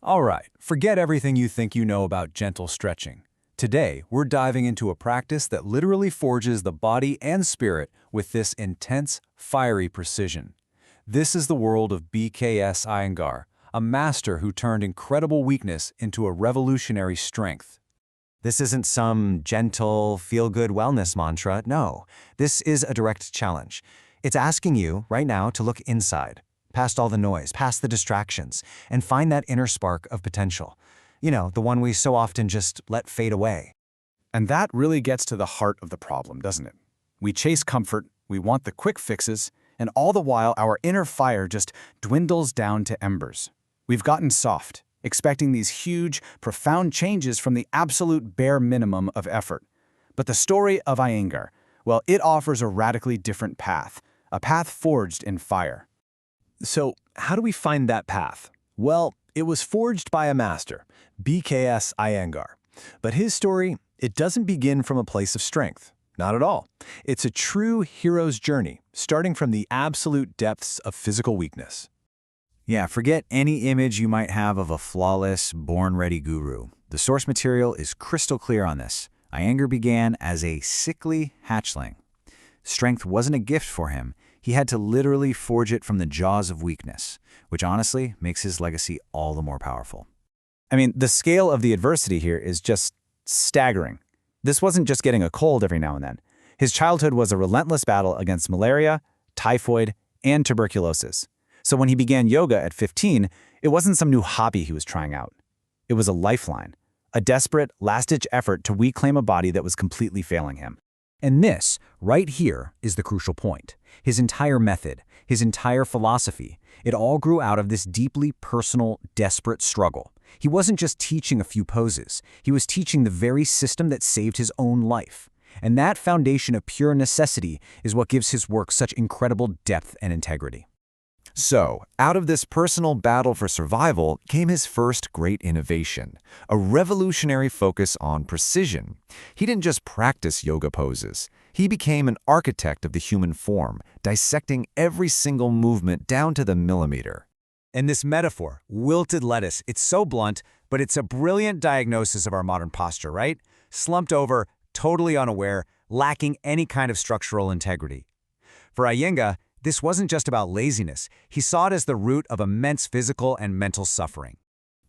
All right, forget everything you think you know about gentle stretching. Today, we're diving into a practice that literally forges the body and spirit with this intense, fiery precision. This is the world of BKS Iyengar, a master who turned incredible weakness into a revolutionary strength. This isn't some gentle, feel-good wellness mantra. No, this is a direct challenge. It's asking you, right now, to look inside, past all the noise, past the distractions, and find that inner spark of potential. You know, the one we so often just let fade away. And that really gets to the heart of the problem, doesn't it? We chase comfort, we want the quick fixes, and all the while our inner fire just dwindles down to embers. We've gotten soft, expecting these huge, profound changes from the absolute bare minimum of effort. But the story of Iyengar, well, it offers a radically different path, a path forged in fire. So, how do we find that path? Well, it was forged by a master, BKS Iyengar. But his story, it doesn't begin from a place of strength. Not at all. It's a true hero's journey, starting from the absolute depths of physical weakness. Yeah, forget any image you might have of a flawless, born-ready guru. The source material is crystal clear on this. Iyengar began as a sickly hatchling. Strength wasn't a gift for him. He had to literally forge it from the jaws of weakness, which honestly makes his legacy all the more powerful. I mean, the scale of the adversity here is just staggering. This wasn't just getting a cold every now and then. His childhood was a relentless battle against malaria, typhoid, and tuberculosis. So when he began yoga at 15, it wasn't some new hobby he was trying out. It was a lifeline, a desperate, last-ditch effort to reclaim a body that was completely failing him. And this, right here, is the crucial point. His entire method, his entire philosophy, it all grew out of this deeply personal, desperate struggle. He wasn't just teaching a few poses. He was teaching the very system that saved his own life. And that foundation of pure necessity is what gives his work such incredible depth and integrity. So, out of this personal battle for survival came his first great innovation, a revolutionary focus on precision. He didn't just practice yoga poses. He became an architect of the human form, dissecting every single movement down to the millimeter. And this metaphor, wilted lettuce, it's so blunt, but it's a brilliant diagnosis of our modern posture, right? Slumped over, totally unaware, lacking any kind of structural integrity. For Iyengar, this wasn't just about laziness. He saw it as the root of immense physical and mental suffering.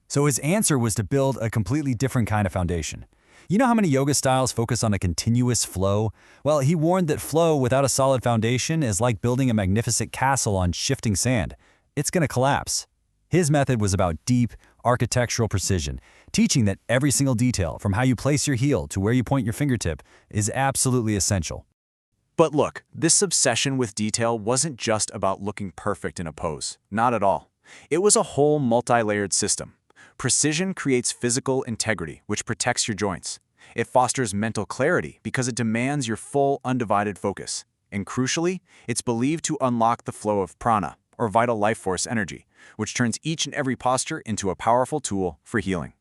So his answer was to build a completely different kind of foundation. You know how many yoga styles focus on a continuous flow? Well, he warned that flow without a solid foundation is like building a magnificent castle on shifting sand. It's going to collapse. His method was about deep, architectural precision, teaching that every single detail, from how you place your heel to where you point your fingertip, is absolutely essential. But look, this obsession with detail wasn't just about looking perfect in a pose. Not at all. It was a whole multi-layered system. Precision creates physical integrity, which protects your joints. It fosters mental clarity because it demands your full, undivided focus. And crucially, it's believed to unlock the flow of prana, or vital life force energy, which turns each and every posture into a powerful tool for healing.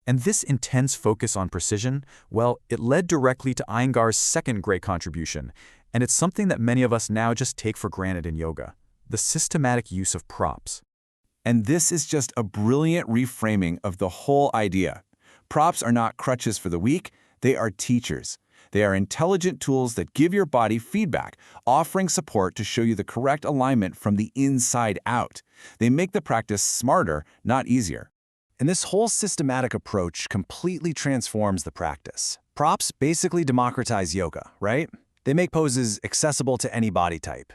And this intense focus on precision, well, it led directly to Iyengar's second great contribution, and it's something that many of us now just take for granted in yoga: the systematic use of props. And this is just a brilliant reframing of the whole idea. Props are not crutches for the weak, they are teachers. They are intelligent tools that give your body feedback, offering support to show you the correct alignment from the inside out. They make the practice smarter, not easier. And this whole systematic approach completely transforms the practice. Props basically democratize yoga, right? They make poses accessible to any body type.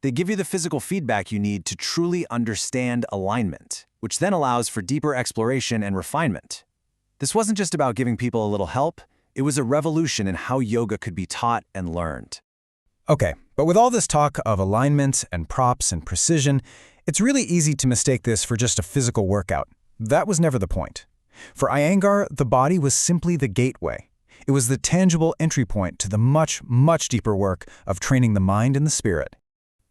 They give you the physical feedback you need to truly understand alignment, which then allows for deeper exploration and refinement. This wasn't just about giving people a little help. It was a revolution in how yoga could be taught and learned. Okay, but with all this talk of alignment and props and precision, it's really easy to mistake this for just a physical workout. That was never the point. For Iyengar, the body was simply the gateway. It was the tangible entry point to the much, much deeper work of training the mind and the spirit.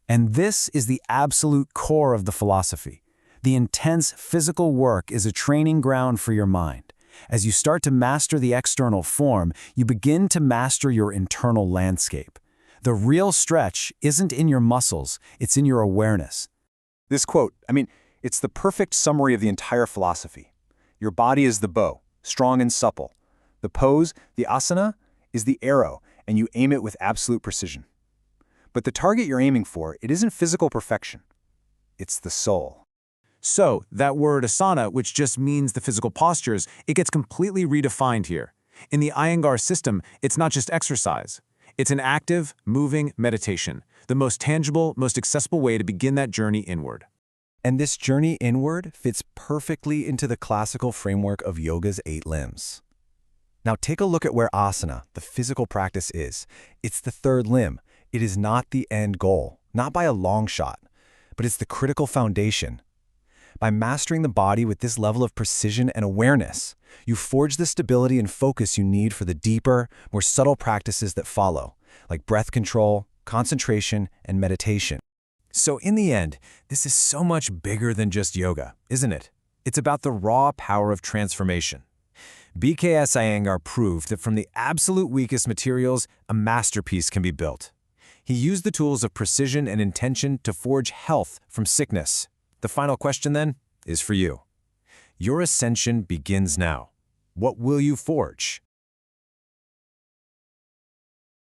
And this is the absolute core of the philosophy. The intense physical work is a training ground for your mind. As you start to master the external form, you begin to master your internal landscape. The real stretch isn't in your muscles, it's in your awareness. This quote, it's the perfect summary of the entire philosophy. Your body is the bow, strong and supple. The pose, the asana, is the arrow, and you aim it with absolute precision. But the target you're aiming for, it isn't physical perfection. It's the soul. So, that word asana, which just means the physical postures, it gets completely redefined here. In the Iyengar system, it's not just exercise. It's an active, moving meditation, the most tangible, most accessible way to begin that journey inward. And this journey inward fits perfectly into the classical framework of yoga's 8 limbs. Now take a look at where asana, the physical practice, is. It's the third limb. It is not the end goal, not by a long shot, but it's the critical foundation. By mastering the body with this level of precision and awareness, you forge the stability and focus you need for the deeper, more subtle practices that follow, like breath control, concentration, and meditation. So in the end, this is so much bigger than just yoga, isn't it? It's about the raw power of transformation. BKS Iyengar proved that from the absolute weakest materials, a masterpiece can be built. He used the tools of precision and intention to forge health from sickness. The final question, then, is for you. Your ascension begins now. What will you forge?